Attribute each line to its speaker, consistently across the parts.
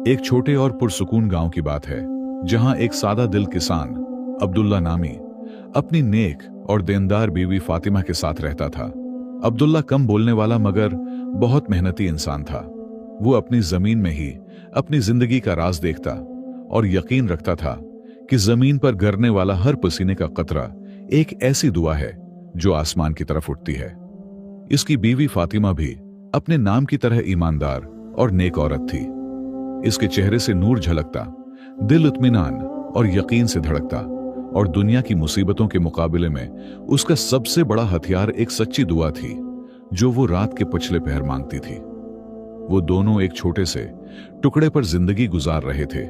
Speaker 1: एक छोटे और पुरसुकून गांव की बात है, जहां एक सादा दिल किसान अब्दुल्ला नामी अपनी नेक और देनदार बीवी फातिमा के साथ रहता था। अब्दुल्ला कम बोलने वाला मगर बहुत मेहनती इंसान था। वो अपनी जमीन में ही अपनी जिंदगी का राज देखता और यकीन रखता था कि जमीन पर गिरने वाला हर पसीने का कतरा एक ऐसी दुआ है जो आसमान की तरफ उठती है। इसकी बीवी फातिमा भी अपने नाम की तरह ईमानदार और नेक औरत थी। इसके चेहरे से नूर झलकता, दिल इत्मीनान और यकीन से धड़कता, और दुनिया की मुसीबतों के मुकाबले में उसका सबसे बड़ा हथियार एक सच्ची दुआ थी जो वो रात के पिछले पहर मांगती थी। वो दोनों एक छोटे से टुकड़े पर जिंदगी गुजार रहे थे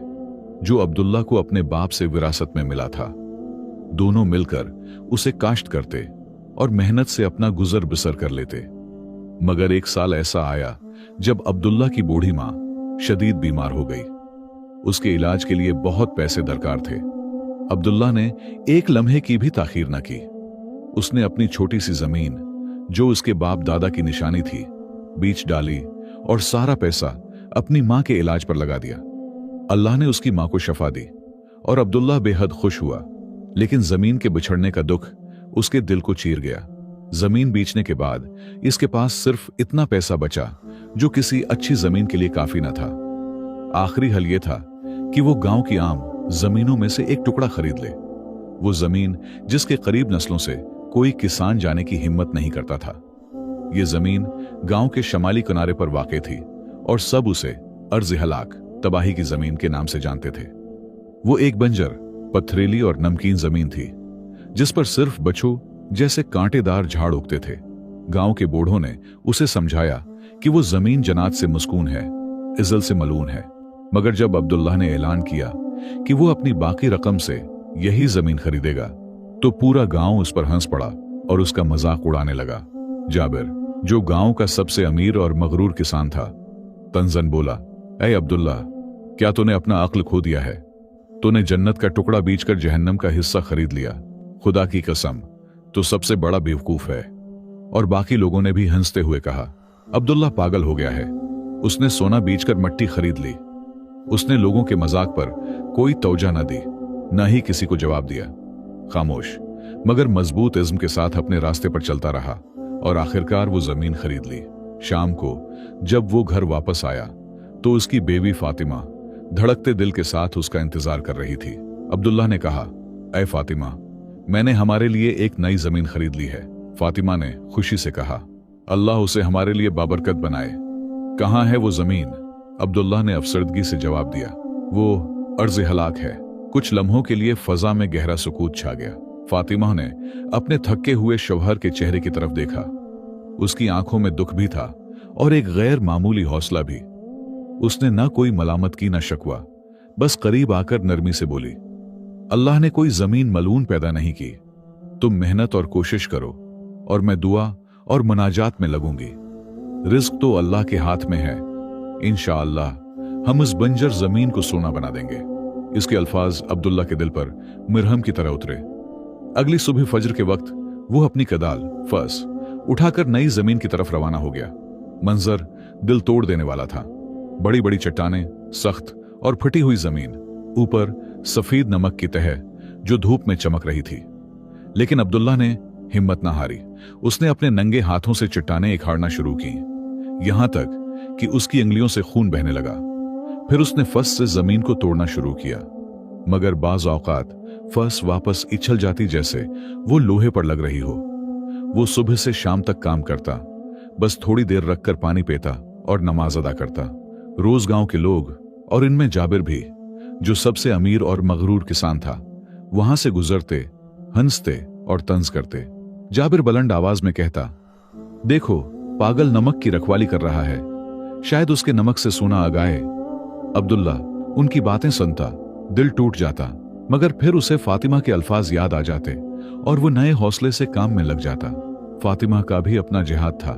Speaker 1: जो अब्दुल्ला को अपने बाप से विरासत में मिला था। दोनों मिलकर उसे काश्त करते और मेहनत से अपना गुजर बसर कर लेते। मगर एक साल ऐसा आया जब अब्दुल्ला की बूढ़ी मां शदीद बीमार हो गई। उसके इलाज के लिए बहुत पैसे दरकार थे। अब्दुल्ला ने एक लम्हे की भी ताखीर न की। उसने अपनी छोटी सी जमीन, जो उसके बाप दादा की निशानी थी, बेच डाली और सारा पैसा अपनी मां के इलाज पर लगा दिया। अल्लाह ने उसकी मां को शफा दी और अब्दुल्ला बेहद खुश हुआ। लेकिन जमीन के बिछड़ने का दुख उसके दिल को चीर गया। जमीन बेचने के बाद इसके पास सिर्फ इतना पैसा बचा जो किसी अच्छी जमीन के लिए काफी न था। आखिरी हल यह था कि वो गांव की आम जमीनों में से एक टुकड़ा खरीद ले। वो जमीन जिसके करीब नस्लों से कोई किसान जाने की हिम्मत नहीं करता था। ये जमीन गांव के शमाली किनारे पर वाक़ थी और सब उसे अर्ज़ हलाक, तबाही की जमीन के नाम से जानते थे। वो एक बंजर, पथरीली और नमकीन जमीन थी जिस पर सिर्फ बच्चों जैसे कांटेदार झाड़ उगते थे। गांव के बूढ़ों ने उसे समझाया कि वो जमीन जन्नत से मस्कून है, इज़्ज़त से मलून है। मगर जब अब्दुल्लाह ने ऐलान किया कि वो अपनी बाकी रकम से यही जमीन खरीदेगा, तो पूरा गांव उस पर हंस पड़ा और उसका मजाक उड़ाने लगा। जाबिर, जो गांव का सबसे अमीर और मगरूर किसान था, तंजन बोला, ऐ अब्दुल्ला, क्या तूने अपना अक्ल खो दिया है? तूने जन्नत का टुकड़ा बेचकर जहन्नम का हिस्सा खरीद लिया। खुदा की कसम, तो सबसे बड़ा बेवकूफ है। और बाकी लोगों ने भी हंसते हुए कहा, अब्दुल्ला पागल हो गया है, उसने सोना बेचकर मट्टी खरीद ली। उसने लोगों के मजाक पर कोई तवज्जो न दी, न ही किसी को जवाब दिया। खामोश मगर मजबूत इज़्म के साथ अपने रास्ते पर चलता रहा और आखिरकार वो जमीन खरीद ली। शाम को जब वो घर वापस आया तो उसकी बेवी फातिमा धड़कते दिल के साथ उसका इंतजार कर रही थी। अब्दुल्ला ने कहा, ऐ फातिमा, मैंने हमारे लिए एक नई जमीन खरीद ली है। फातिमा ने खुशी से कहा, अल्लाह उसे हमारे लिए बाबरकत बनाए। कहाँ है वो जमीन? अब्दुल्ला ने अफसरदगी से जवाब दिया, वो अर्ज़ हलाक है। कुछ लम्हों के लिए फजा में गहरा सुकूत छा गया। फातिमा ने अपने थके हुए शौहर के चेहरे की तरफ देखा। उसकी आंखों में दुख भी था और एक गैर मामूली हौसला भी। उसने न कोई मलामत की न शकवा, बस करीब आकर नरमी से बोली, अल्लाह ने कोई जमीन मलून पैदा नहीं की। तुम मेहनत और कोशिश करो और मैं दुआ और मुनाजात में लगूंगी। रिज्क तो अल्लाह के हाथ में है। इंशाअल्लाह हम इस बंजर जमीन को सोना बना देंगे। इसके अल्फाज अब्दुल्ला के दिल पर मिरहम की तरह उतरे। अगली सुबह फजर के वक्त वो अपनी कदाल फस उठाकर नई जमीन की तरफ रवाना हो गया। मंजर दिल तोड़ देने वाला था। बड़ी बड़ी चट्टानें, सख्त और फटी हुई जमीन, ऊपर सफेद नमक की तह जो धूप में चमक रही थी। लेकिन अब्दुल्ला ने हिम्मत ना हारी। उसने अपने नंगे हाथों से चट्टानें इखाड़ना शुरू की, यहां तक कि उसकी अंगुलियों से खून बहने लगा। फिर उसने फस से जमीन को तोड़ना शुरू किया, मगर बाज औकात फस वापस इछल जाती जैसे वो लोहे पर लग रही हो। वो सुबह से शाम तक काम करता, बस थोड़ी देर रखकर पानी पीता और नमाज अदा करता। रोज गांव के लोग, और इनमें जाबिर भी, जो सबसे अमीर और मगरूर किसान था, वहां से गुजरते, हंसते और तंज करते। जाबिर बुलंद आवाज में कहता, देखो, पागल नमक की रखवाली कर रहा है, शायद उसके नमक से सोना आगाए। अब्दुल्ला उनकी बातें सुनता, दिल टूट जाता, मगर फिर उसे फातिमा के अल्फाज याद आ जाते और वो नए हौसले से काम में लग जाता। फातिमा का भी अपना जिहाद था।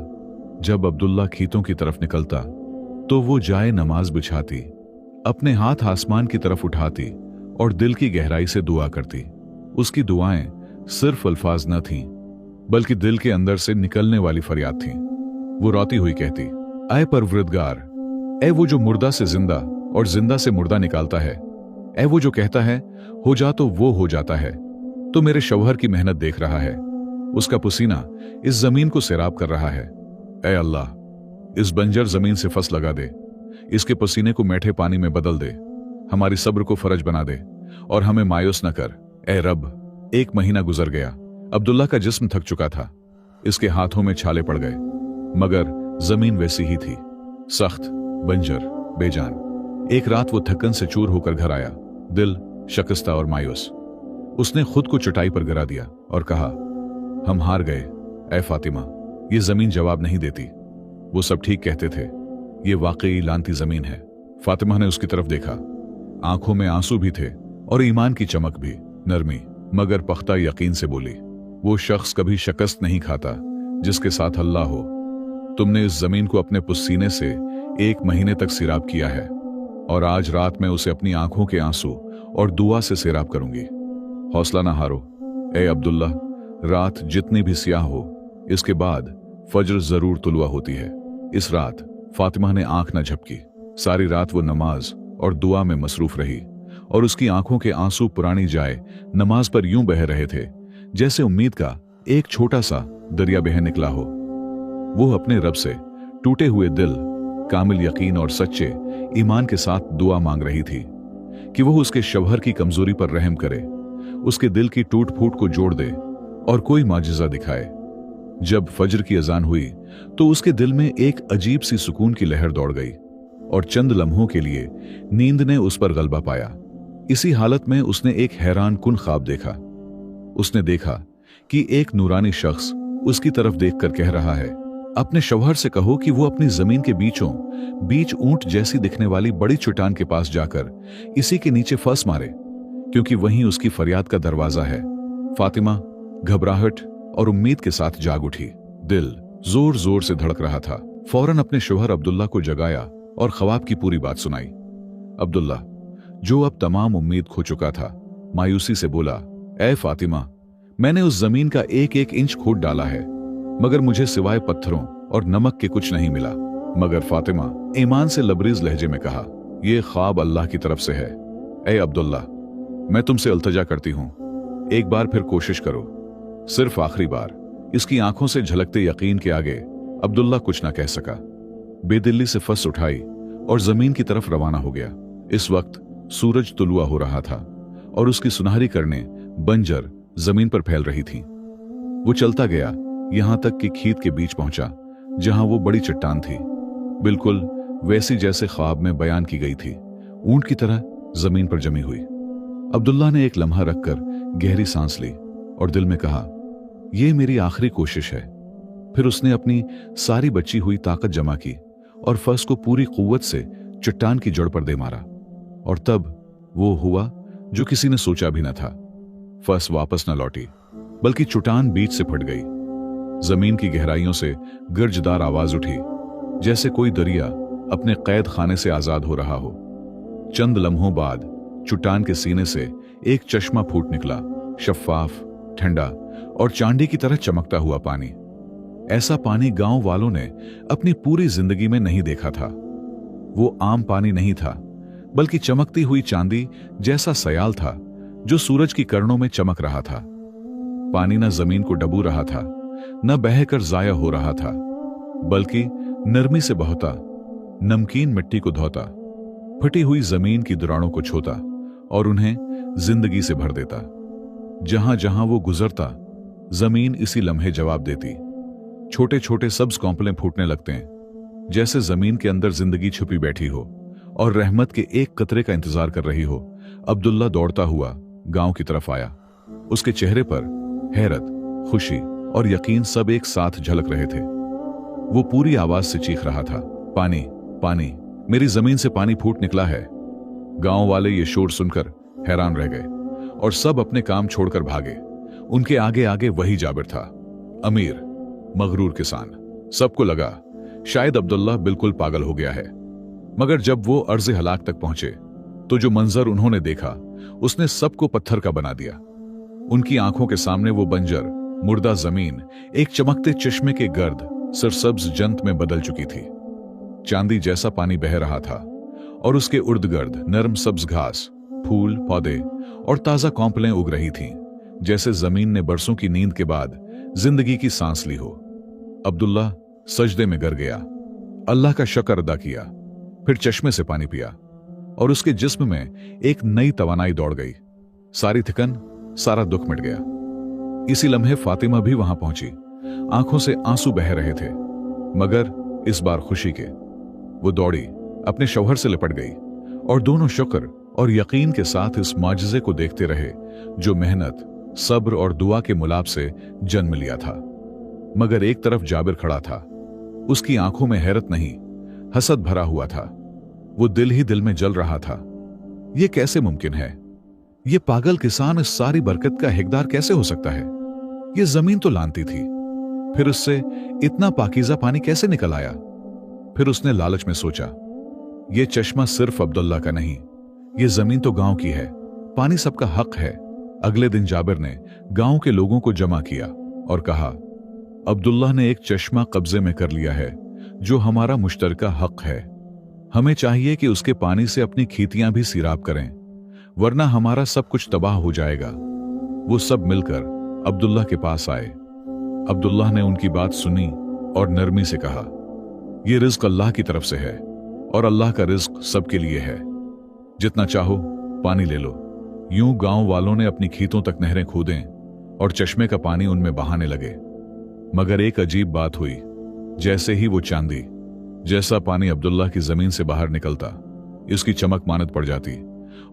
Speaker 1: जब अब्दुल्ला खीतों की तरफ निकलता तो वो जाए नमाज बिछाती, अपने हाथ आसमान की तरफ उठाती और दिल की गहराई से दुआ करती। उसकी दुआएं सिर्फ अल्फाज न थीं, बल्कि दिल के अंदर से निकलने वाली फरियाद थीं। वो रोती हुई कहती, आए परवरदिगार, ए वो जो मुर्दा से जिंदा और जिंदा से मुर्दा निकालता है, ए वो जो कहता है हो जा तो वो हो जाता है, तो मेरे शौहर की मेहनत देख रहा है, उसका पसीना इस जमीन को सैराब कर रहा है। ए अल्लाह, इस बंजर जमीन से फस लगा दे, इसके पसीने को मीठे पानी में बदल दे, हमारी सब्र को फरज बना दे और हमें मायूस न कर। ए रब। 1 महीना गुजर गया। अब्दुल्ला का जिस्म थक चुका था, इसके हाथों में छाले पड़ गए, मगर जमीन वैसी ही थी, सख्त, बंजर, बेजान। एक रात वो थकन से चूर होकर घर आया, दिल शिकस्ता और मायूस। उसने खुद को चटाई पर गिरा दिया और कहा, हम हार गए। ए फातिमा, ये जमीन जवाब नहीं देती। वो सब ठीक कहते थे, ये वाकई लानती जमीन है। फातिमा ने उसकी तरफ देखा, आंखों में आंसू भी थे और ईमान की चमक भी, नरमी मगर पख्ता यकीन से बोली, वो शख्स कभी शिकस्त नहीं खाता जिसके साथ अल्लाह हो। तुमने इस जमीन को अपने पुसीने से 1 महीने तक सिराब किया है और आज रात मैं उसे अपनी आंखों के आंसू और दुआ से सिराब करूंगी। हौसला ना हारो। ए अब्दुल्ला, रात जितनी भी स्याह हो, इसके बाद फजर जरूर तुलवा होती है। इस रात फातिमा ने आंख न झपकी। सारी रात वो नमाज और दुआ में मसरूफ रही और उसकी आंखों के आंसू पुरानी जाए नमाज पर यूं बह रहे थे जैसे उम्मीद का एक छोटा सा दरिया बह निकला हो। वो अपने रब से टूटे हुए दिल, कामिल यकीन और सच्चे ईमान के साथ दुआ मांग रही थी कि वो उसके शौहर की कमजोरी पर रहम करे, उसके दिल की टूट फूट को जोड़ दे और कोई माजिज़ा दिखाए। जब फजर की अजान हुई तो उसके दिल में एक अजीब सी सुकून की लहर दौड़ गई और चंद लम्हों के लिए नींद ने उस पर गलबा पाया। इसी हालत में उसने एक हैरान कुन ख्वाब देखा। उसने देखा कि एक नूरानी शख्स उसकी तरफ देखकर कह रहा है, अपने शौहर से कहो कि वो अपनी जमीन के बीच ऊंट जैसी दिखने वाली बड़ी चट्टान के पास जाकर इसी के नीचे फंस मारे, क्योंकि वहीं उसकी फरियाद का दरवाजा है। फातिमा घबराहट और उम्मीद के साथ जाग उठी। दिल जोर जोर से धड़क रहा था। फौरन अपने शौहर अब्दुल्ला को जगाया और ख्वाब की पूरी बात सुनाई। अब्दुल्ला, जो अब तमाम उम्मीद खो चुका था, मायूसी से बोला, ए फातिमा, मैंने उस जमीन का एक एक इंच खोद डाला है, मगर मुझे सिवाय पत्थरों और नमक के कुछ नहीं मिला। मगर फातिमा ईमान से लबरेज लहजे में कहा, यह ख्वाब अल्लाह की तरफ से है। ए अब्दुल्ला, मैं तुमसे अल्तजा करती हूं, एक बार फिर कोशिश करो, सिर्फ आखिरी बार। इसकी आंखों से झलकते यकीन के आगे अब्दुल्ला कुछ ना कह सका। बेदिल्ली से फंस उठाई और जमीन की तरफ रवाना हो गया। इस वक्त सूरज तुलुआ हो रहा था और उसकी सुनहरी किरणें बंजर जमीन पर फैल रही थीं। वो चलता गया, यहां तक कि खीत के बीच पहुंचा जहां वो बड़ी चट्टान थी, बिल्कुल वैसी जैसे ख्वाब में बयान की गई थी, ऊंट की तरह जमीन पर जमी हुई। अब्दुल्ला ने एक लम्हा रखकर गहरी सांस ली और दिल में कहा, यह मेरी आखिरी कोशिश है। फिर उसने अपनी सारी बची हुई ताकत जमा की और फर्श को पूरी कुव्वत से चट्टान की जड़ पर दे मारा। और तब वो हुआ जो किसी ने सोचा भी न था। फर्श वापस न लौटी, बल्कि चट्टान बीच से फट गई। जमीन की गहराइयों से गर्जदार आवाज उठी, जैसे कोई दरिया अपने कैद खाने से आजाद हो रहा हो। चंद लम्हों बाद चट्टान के सीने से एक चश्मा फूट निकला, शफ्फाफ, ठंडा और चांदी की तरह चमकता हुआ पानी। ऐसा पानी गांव वालों ने अपनी पूरी जिंदगी में नहीं देखा था। वो आम पानी नहीं था, बल्कि चमकती हुई चांदी जैसा सयाल था जो सूरज की किरणों में चमक रहा था। पानी न जमीन को डबू रहा था, न बहकर जाया हो रहा था, बल्कि नरमी से बहता, नमकीन मिट्टी को धोता, फटी हुई जमीन की दुराड़ों को छोता और उन्हें जिंदगी से भर देता। जहां जहां वो गुजरता, जमीन इसी लम्हे जवाब देती। छोटे छोटे सब्ज कौंपलें फूटने लगते हैं, जैसे जमीन के अंदर जिंदगी छुपी बैठी हो और रहमत के एक कतरे का इंतजार कर रही हो। अब्दुल्ला दौड़ता हुआ गांव की तरफ आया। उसके चेहरे पर हैरत, खुशी और यकीन सब एक साथ झलक रहे थे। वो पूरी आवाज से चीख रहा था, पानी, पानी, मेरी जमीन से पानी फूट निकला है। गांव वाले ये शोर सुनकर हैरान रह गए और सब अपने काम छोड़कर भागे। उनके आगे आगे वही जाबिर था, अमीर, मगरूर किसान। सबको लगा शायद अब्दुल्ला बिल्कुल पागल हो गया है। मगर जब वो अर्ज़ हलाक तक पहुंचे तो जो मंजर उन्होंने देखा उसने सबको पत्थर का बना दिया। उनकी आंखों के सामने वो बंजर मुर्दा जमीन एक चमकते चश्मे के गर्द सरसब्ज जंत में बदल चुकी थी। चांदी जैसा पानी बह रहा था और उसके उर्द गर्द नरम सब्ज घास, फूल, पौधे और ताजा कौंपलें उग रही थीं, जैसे जमीन ने बरसों की नींद के बाद जिंदगी की सांस ली हो। अब्दुल्ला सजदे में गिर गया, अल्लाह का शुक्र अदा किया, फिर चश्मे से पानी पिया और उसके जिस्म में एक नई तवानाई दौड़ गई। सारी थकन, सारा दुख मिट गया। इसी लम्हे फातिमा भी वहां पहुंची। आंखों से आंसू बह रहे थे, मगर इस बार खुशी के। वो दौड़ी, अपने शौहर से लिपट गई और दोनों शुक्र और यकीन के साथ इस माजिज़े को देखते रहे जो मेहनत, सब्र और दुआ के मुलाब से जन्म लिया था। मगर एक तरफ जाबिर खड़ा था। उसकी आंखों में हैरत नहीं, हसद भरा हुआ था। वो दिल ही दिल में जल रहा था। यह कैसे मुमकिन है? ये पागल किसान इस सारी बरकत का हकदार कैसे हो सकता है? ये जमीन तो लानती थी, फिर उससे इतना पाकीज़ा पानी कैसे निकल आया? फिर उसने लालच में सोचा, ये चश्मा सिर्फ अब्दुल्ला का नहीं, ये जमीन तो गांव की है, पानी सबका हक है। अगले दिन जाबिर ने गांव के लोगों को जमा किया और कहा, अब्दुल्ला ने एक चश्मा कब्जे में कर लिया है जो हमारा मुश्तरका हक है। हमें चाहिए कि उसके पानी से अपनी खेतियां भी सीराब करें, वरना हमारा सब कुछ तबाह हो जाएगा। वो सब मिलकर अब्दुल्ला के पास आए। अब्दुल्ला ने उनकी बात सुनी और नरमी से कहा, यह रिज्क अल्लाह की तरफ से है और अल्लाह का रिज्क सबके लिए है। जितना चाहो पानी ले लो। यूं गांव वालों ने अपनी खेतों तक नहरें खोदें और चश्मे का पानी उनमें बहाने लगे। मगर एक अजीब बात हुई। जैसे ही वो चांदी जैसा पानी अब्दुल्ला की जमीन से बाहर निकलता, इसकी चमक मानद पड़ जाती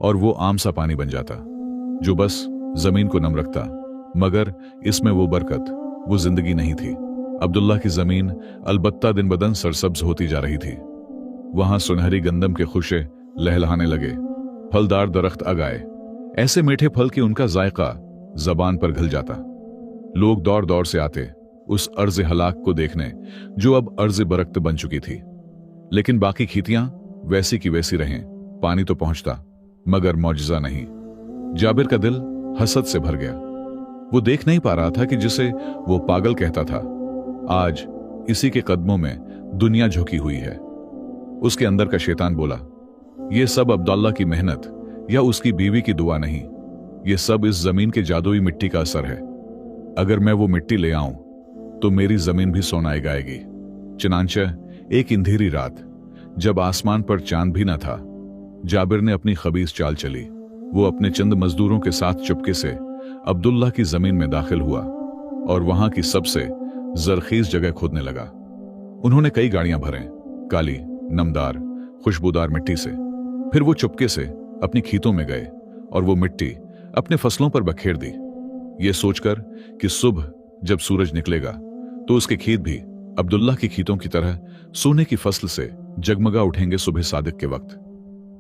Speaker 1: और वो आम सा पानी बन जाता जो बस जमीन को नम रखता। मगर इसमें वो बरकत, वो जिंदगी नहीं थी। अब्दुल्ला की जमीन अलबत्ता दिन बदन सरसब्ज होती जा रही थी। वहां सुनहरी गंदम के खुशे लहलहाने लगे, फलदार दरख्त आगाए, ऐसे मीठे फल कि उनका जायका जबान पर घुल जाता। लोग दौड़ दौड़ से आते उस अर्ज हलाक को देखने जो अब अर्ज बरकत बन चुकी थी। लेकिन बाकी खेतियां वैसी की वैसी रहें, पानी तो पहुंचता मगर मौजज़ा नहीं। जाबिर का दिल हसद से भर गया। वो देख नहीं पा रहा था कि जिसे वो पागल कहता था, आज इसी के कदमों में दुनिया झुकी हुई है। उसके अंदर का शैतान बोला, यह सब अब्दुल्ला की मेहनत या उसकी बीवी की दुआ नहीं, यह सब इस जमीन के जादुई मिट्टी का असर है। अगर मैं वो मिट्टी ले आऊं तो मेरी जमीन भी सोनाई गाएगी। चनांचे एक अंधेरी रात, जब आसमान पर चांद भी न था, जाबिर ने अपनी खबीस चाल चली। वो अपने चंद मजदूरों के साथ चुपके से अब्दुल्ला की जमीन में दाखिल हुआ और वहां की सबसे जरखीज जगह खोदने लगा। उन्होंने कई गाड़ियां भरें, काली, नमदार, खुशबूदार मिट्टी से। फिर वो चुपके से अपनी खेतों में गए और वो मिट्टी अपने फसलों पर बखेर दी, ये सोचकर कि सुबह जब सूरज निकलेगा तो उसके खेत भी अब्दुल्ला की खेतों की तरह सोने की फसल से जगमगा उठेंगे। सुबह सादिक के वक्त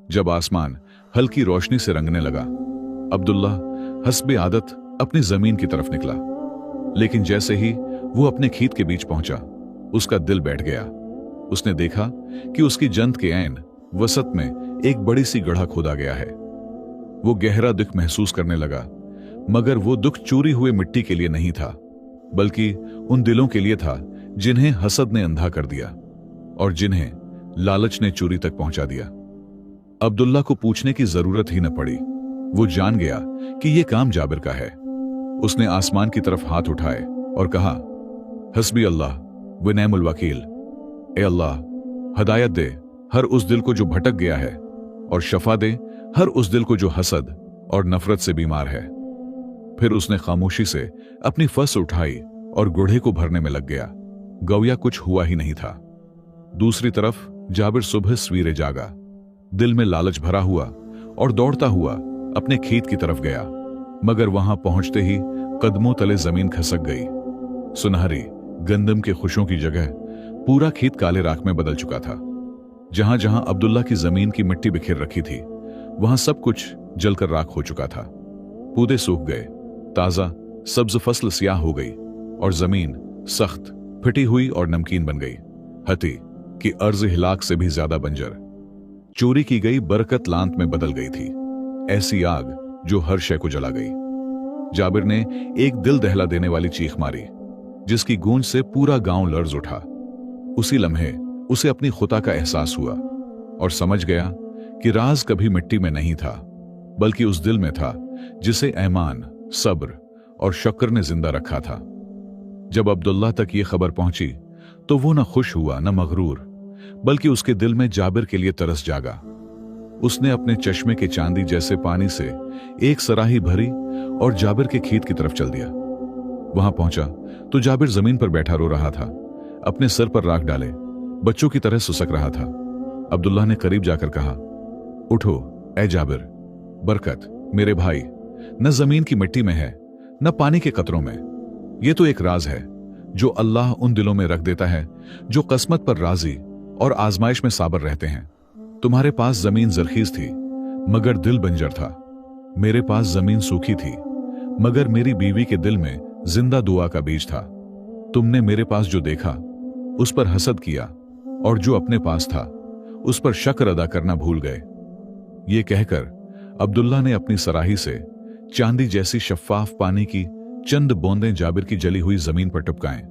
Speaker 1: जब आसमान हल्की रोशनी से रंगने लगा, अब्दुल्ला हस्बे आदत अपनी जमीन की तरफ निकला। लेकिन जैसे ही वो अपने खेत के बीच पहुंचा, उसका दिल बैठ गया। उसने देखा कि उसकी जंत के ऐन वसत में एक बड़ी सी गड्ढा खोदा गया है। वो गहरा दुख महसूस करने लगा, मगर वो दुख चूरी हुए मिट्टी के लिए नहीं था, बल्कि उन दिलों के लिए था जिन्हें हसद ने अंधा कर दिया और जिन्हें लालच ने चोरी तक पहुंचा दिया। अब्दुल्ला को पूछने की जरूरत ही न पड़ी, वो जान गया कि यह काम जाबिर का है। उसने आसमान की तरफ हाथ उठाए और कहा, हस्बी अल्लाह व नेमुल वकील। ए अल्लाह, हदायत दे हर उस दिल को जो भटक गया है और शफा दे हर उस दिल को जो हसद और नफरत से बीमार है। फिर उसने खामोशी से अपनी फस उठाई और गुढ़े को भरने में लग गया। गोया कुछ हुआ ही नहीं था। दूसरी तरफ जाबिर सुबह सवेरे जागा, दिल में लालच भरा हुआ और दौड़ता हुआ अपने खेत की तरफ गया। मगर वहां पहुंचते ही कदमों तले जमीन खसक गई। सुनहरी गंदम के खुशों की जगह पूरा खेत काले राख में बदल चुका था। जहां जहां अब्दुल्ला की जमीन की मिट्टी बिखेर रखी थी, वहां सब कुछ जलकर राख हो चुका था। पौधे सूख गए, ताजा सब्ज फसल सियाह हो गई और जमीन सख्त, फिटी हुई और नमकीन बन गई। हती कि अर्ज हिलाक से भी ज्यादा बंजर। चोरी की गई बरकत लांत में बदल गई थी, ऐसी आग जो हर शय को जला गई। जाबिर ने एक दिल दहला देने वाली चीख मारी, जिसकी गूंज से पूरा गांव लर्ज उठा। उसी लम्हे उसे अपनी खुदा का एहसास हुआ और समझ गया कि राज कभी मिट्टी में नहीं था, बल्कि उस दिल में था जिसे ईमान, सब्र और शक्र ने जिंदा रखा था। जब अब्दुल्ला तक ये खबर पहुंची तो वो न खुश हुआ न मगरूर, बल्कि उसके दिल में जाबिर के लिए तरस जागा। उसने अपने चश्मे के चांदी जैसे पानी से एक सराही भरी और जाबिर के खेत की तरफ चल दिया। वहां पहुंचा तो जाबिर जमीन पर बैठा रो रहा था, अपने सर पर राख डाले बच्चों की तरह सुसक रहा था। अब्दुल्ला ने करीब जाकर कहा, उठो ए जाबिर, बरकत मेरे भाई न जमीन की मिट्टी में है न पानी के कतरों में। यह तो एक राज है जो अल्लाह उन दिलों में रख देता है जो किस्मत पर राजी और आजमाइश में साबर रहते हैं। तुम्हारे पास जमीन जरखीज थी मगर दिल बंजर था, मेरे पास जमीन सूखी थी मगर मेरी बीवी के दिल में जिंदा दुआ का बीज था। तुमने मेरे पास जो देखा उस पर हसद किया और जो अपने पास था उस पर शक्र अदा करना भूल गए। ये कहकर अब्दुल्ला ने अपनी सराही से चांदी जैसी शफ्फाफ पानी की चंद बूंदें जाबिर की जली हुई जमीन पर टपकाएं।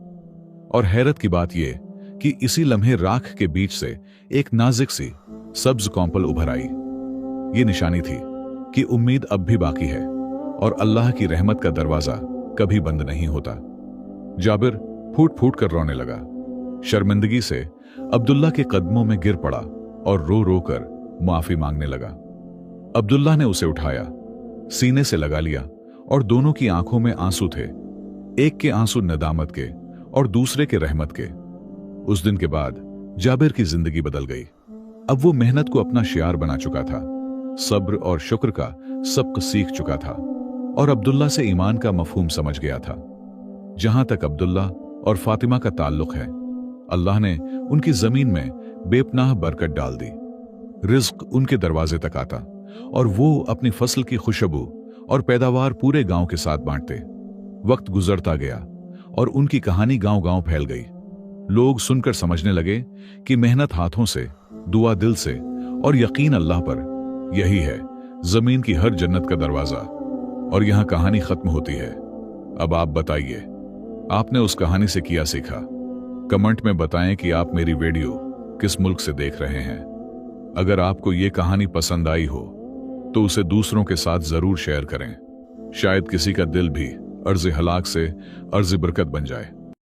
Speaker 1: और हैरत की बात यह कि इसी लम्हे राख के बीच से एक नाजुक सी सब्ज कौंपल उभर आई। ये निशानी थी कि उम्मीद अब भी बाकी है और अल्लाह की रहमत का दरवाजा कभी बंद नहीं होता। जाबिर फूट फूट कर रोने लगा। शर्मिंदगी से अब्दुल्ला के कदमों में गिर पड़ा और रो रो कर माफी मांगने लगा। अब्दुल्ला ने उसे उठाया, सीने से लगा लिया और दोनों की आंखों में आंसू थे, एक के आंसू नदामत के और दूसरे के रहमत के। उस दिन के बाद जाबिर की जिंदगी बदल गई। अब वो मेहनत को अपना शियार बना चुका था, सब्र और शुक्र का सबक सीख चुका था और अब्दुल्ला से ईमान का मफहूम समझ गया था। जहां तक अब्दुल्ला और फातिमा का ताल्लुक है, अल्लाह ने उनकी जमीन में बेपनाह बरकत डाल दी। रिज्क उनके दरवाजे तक आता और वो अपनी फसल की खुशबू और पैदावार पूरे गांव के साथ बांटते। वक्त गुजरता गया और उनकी कहानी गांव-गांव फैल गई। लोग सुनकर समझने लगे कि मेहनत हाथों से, दुआ दिल से और यकीन अल्लाह पर, यही है जमीन की हर जन्नत का दरवाजा। और यहां कहानी खत्म होती है। अब आप बताइए, आपने उस कहानी से क्या सीखा? कमेंट में बताएं कि आप मेरी वीडियो किस मुल्क से देख रहे हैं। अगर आपको ये कहानी पसंद आई हो तो उसे दूसरों के साथ जरूर शेयर करें। शायद किसी का दिल भी अर्ज़ हलाक से अर्ज़ बरकत बन जाए।